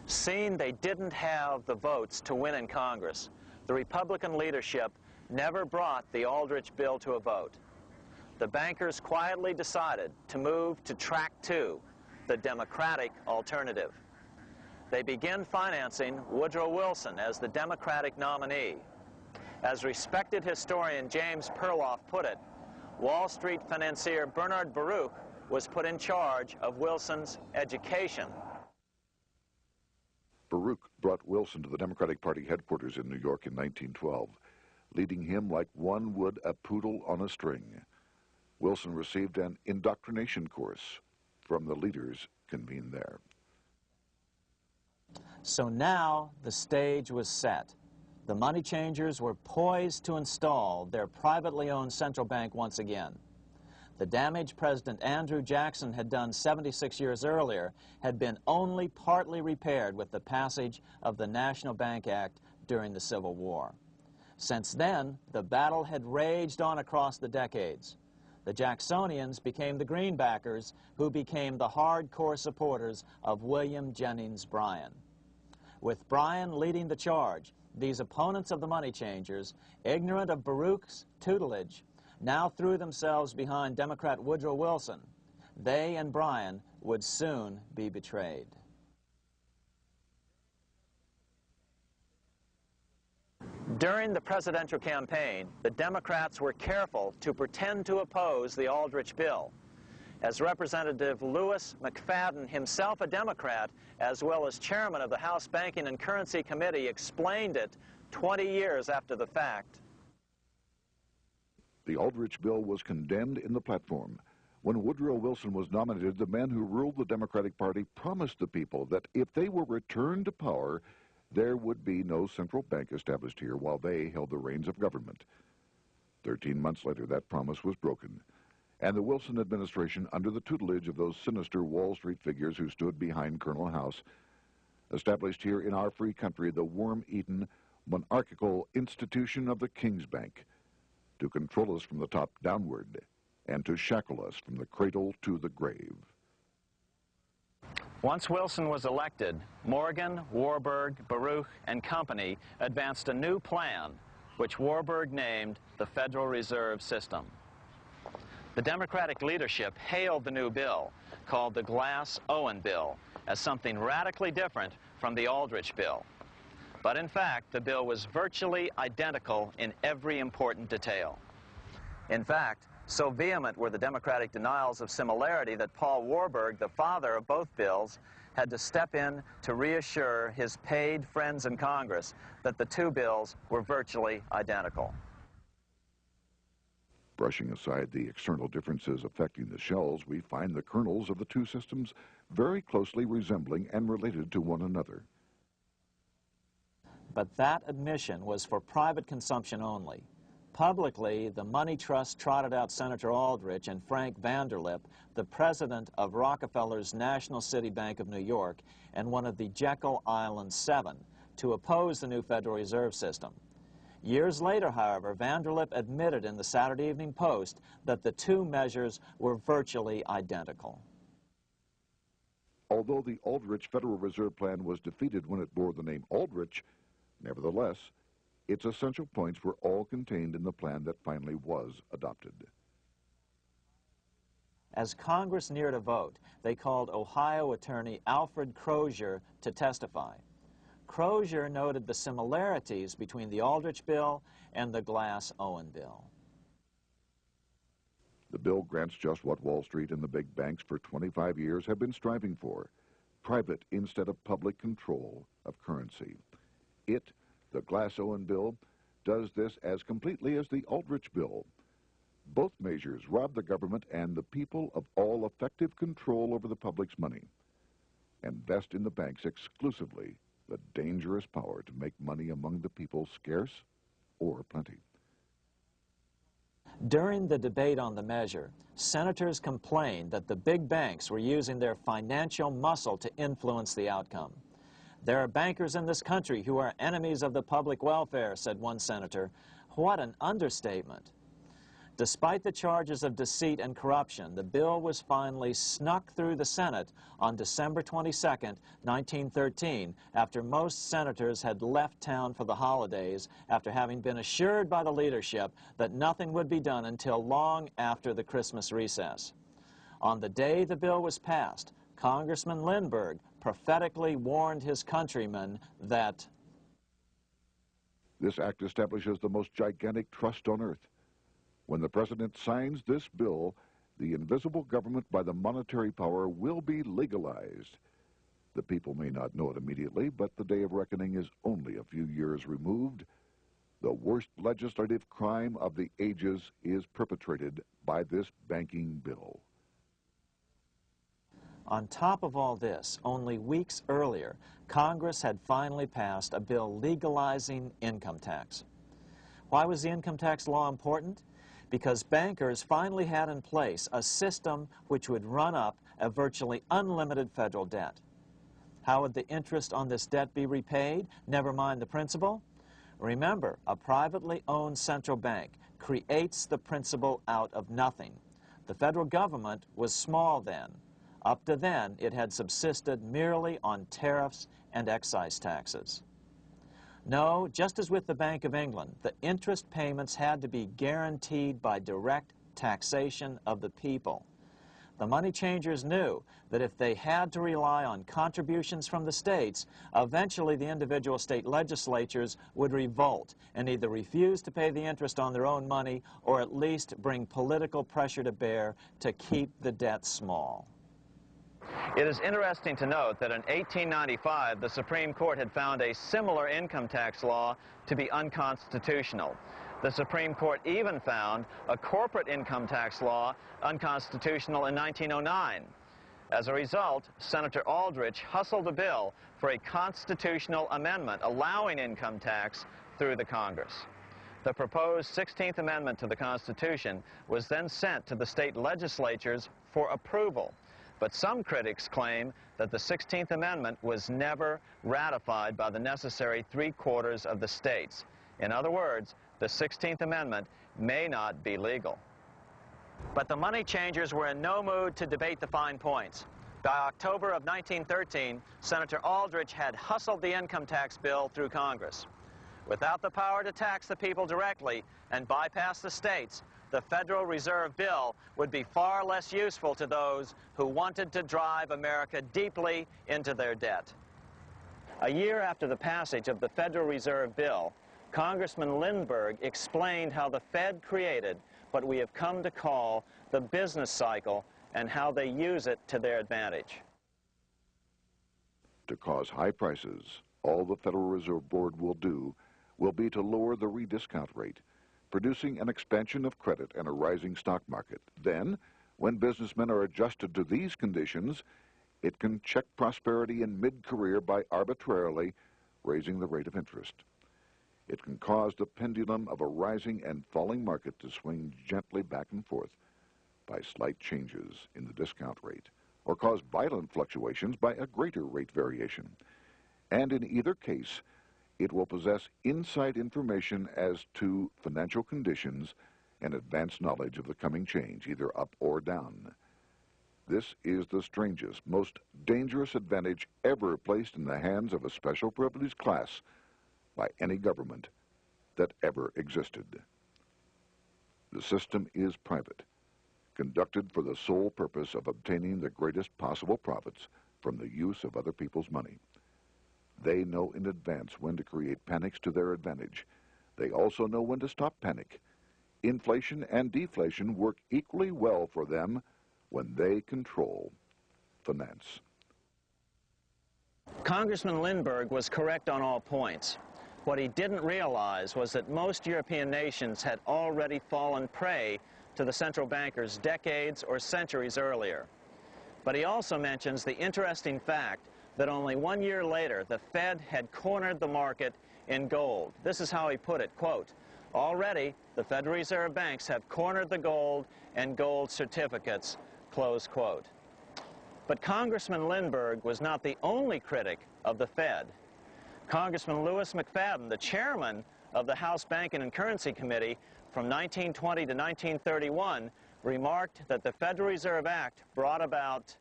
Seeing they didn't have the votes to win in Congress, the Republican leadership never brought the Aldrich bill to a vote. The bankers quietly decided to move to track 2, the Democratic alternative. They began financing Woodrow Wilson as the Democratic nominee. As respected historian James Perloff put it, Wall Street financier Bernard Baruch was put in charge of Wilson's education. Baruch brought Wilson to the Democratic Party headquarters in New York in 1912, leading him like one would a poodle on a string. Wilson received an indoctrination course from the leaders convened there. So now the stage was set. The money changers were poised to install their privately owned central bank once again. The damage President Andrew Jackson had done 76 years earlier had been only partly repaired with the passage of the National Bank Act during the Civil War. Since then, the battle had raged on across the decades. The Jacksonians became the Greenbackers, who became the hardcore supporters of William Jennings Bryan. With Bryan leading the charge, these opponents of the money changers, ignorant of Baruch's tutelage, now threw themselves behind Democrat Woodrow Wilson. They and Bryan would soon be betrayed. During the presidential campaign, the Democrats were careful to pretend to oppose the Aldrich bill. As Representative Lewis McFadden, himself a Democrat, as well as chairman of the House Banking and Currency Committee, explained it 20 years after the fact. The Aldrich bill was condemned in the platform. When Woodrow Wilson was nominated, the man who ruled the Democratic Party promised the people that if they were returned to power, there would be no central bank established here while they held the reins of government. 13 months later, that promise was broken, and the Wilson administration, under the tutelage of those sinister Wall Street figures who stood behind Colonel House, established here in our free country the worm-eaten, monarchical institution of the King's Bank, to control us from the top downward and to shackle us from the cradle to the grave. Once Wilson was elected, Morgan, Warburg, Baruch, and company advanced a new plan, which Warburg named the Federal Reserve System. The Democratic leadership hailed the new bill, called the Glass-Owen Bill, as something radically different from the Aldrich bill. But in fact, the bill was virtually identical in every important detail. In fact, so vehement were the Democratic denials of similarity that Paul Warburg, the father of both bills, had to step in to reassure his paid friends in Congress that the two bills were virtually identical. Brushing aside the external differences affecting the shells, we find the kernels of the two systems very closely resembling and related to one another. But that admission was for private consumption only. Publicly, the money trust trotted out Senator Aldrich and Frank Vanderlip, the president of Rockefeller's National City Bank of New York and one of the Jekyll Island 7, to oppose the new Federal Reserve System. Years later, however, Vanderlip admitted in the Saturday Evening Post that the two measures were virtually identical. Although the Aldrich Federal Reserve Plan was defeated when it bore the name Aldrich, nevertheless, its essential points were all contained in the plan that finally was adopted. As Congress neared a vote, they called Ohio attorney Alfred Crozier to testify. Crozier noted the similarities between the Aldrich bill and the Glass-Owen bill. The bill grants just what Wall Street and the big banks for 25 years have been striving for: private instead of public control of currency. It, the Glass-Owen bill, does this as completely as the Aldrich bill. Both measures rob the government and the people of all effective control over the public's money and vest in the banks exclusively the dangerous power to make money among the people scarce or plenty. During the debate on the measure, senators complained that the big banks were using their financial muscle to influence the outcome. "There are bankers in this country who are enemies of the public welfare," said one senator. What an understatement. Despite the charges of deceit and corruption, the bill was finally snuck through the Senate on December 22, 1913, after most senators had left town for the holidays after having been assured by the leadership that nothing would be done until long after the Christmas recess. On the day the bill was passed, Congressman Lindbergh prophetically warned his countrymen that this act establishes the most gigantic trust on earth. When the president signs this bill, the invisible government by the monetary power will be legalized. The people may not know it immediately, but the day of reckoning is only a few years removed. The worst legislative crime of the ages is perpetrated by this banking bill. On top of all this, only weeks earlier, Congress had finally passed a bill legalizing income tax. Why was the income tax law important? Because bankers finally had in place a system which would run up a virtually unlimited federal debt. How would the interest on this debt be repaid, never mind the principal? Remember, a privately owned central bank creates the principal out of nothing. The federal government was small then. Up to then, it had subsisted merely on tariffs and excise taxes. No, just as with the Bank of England, the interest payments had to be guaranteed by direct taxation of the people. The money changers knew that if they had to rely on contributions from the states, eventually the individual state legislatures would revolt and either refuse to pay the interest on their own money or at least bring political pressure to bear to keep the debt small. It is interesting to note that in 1895, the Supreme Court had found a similar income tax law to be unconstitutional. The Supreme Court even found a corporate income tax law unconstitutional in 1909. As a result, Senator Aldrich hustled a bill for a constitutional amendment allowing income tax through the Congress. The proposed 16th Amendment to the Constitution was then sent to the state legislatures for approval. But some critics claim that the 16th Amendment was never ratified by the necessary 3/4 of the states. In other words, the 16th Amendment may not be legal. But the money changers were in no mood to debate the fine points. By October of 1913, Senator Aldrich had hustled the income tax bill through Congress. Without the power to tax the people directly and bypass the states, the Federal Reserve Bill would be far less useful to those who wanted to drive America deeply into their debt. A year after the passage of the Federal Reserve Bill, Congressman Lindbergh explained how the Fed created what we have come to call the business cycle and how they use it to their advantage. To cause high prices, all the Federal Reserve Board will do will be to lower the rediscount rate, producing an expansion of credit and a rising stock market. Then, when businessmen are adjusted to these conditions, it can check prosperity in mid-career by arbitrarily raising the rate of interest. It can cause the pendulum of a rising and falling market to swing gently back and forth by slight changes in the discount rate, or cause violent fluctuations by a greater rate variation. And in either case, it will possess inside information as to financial conditions and advanced knowledge of the coming change, either up or down. This is the strangest, most dangerous advantage ever placed in the hands of a special privileged class by any government that ever existed. The system is private, conducted for the sole purpose of obtaining the greatest possible profits from the use of other people's money. They know in advance when to create panics to their advantage. They also know when to stop panic. Inflation and deflation work equally well for them when they control finance. Congressman Lindbergh was correct on all points. What he didn't realize was that most European nations had already fallen prey to the central bankers decades or centuries earlier. But he also mentions the interesting fact that only 1 year later, the Fed had cornered the market in gold. This is how he put it, quote, "Already, the Federal Reserve banks have cornered the gold and gold certificates," close quote. But Congressman Lindbergh was not the only critic of the Fed. Congressman Louis McFadden, the chairman of the House Banking and Currency Committee, from 1920 to 1931 remarked that the Federal Reserve Act brought about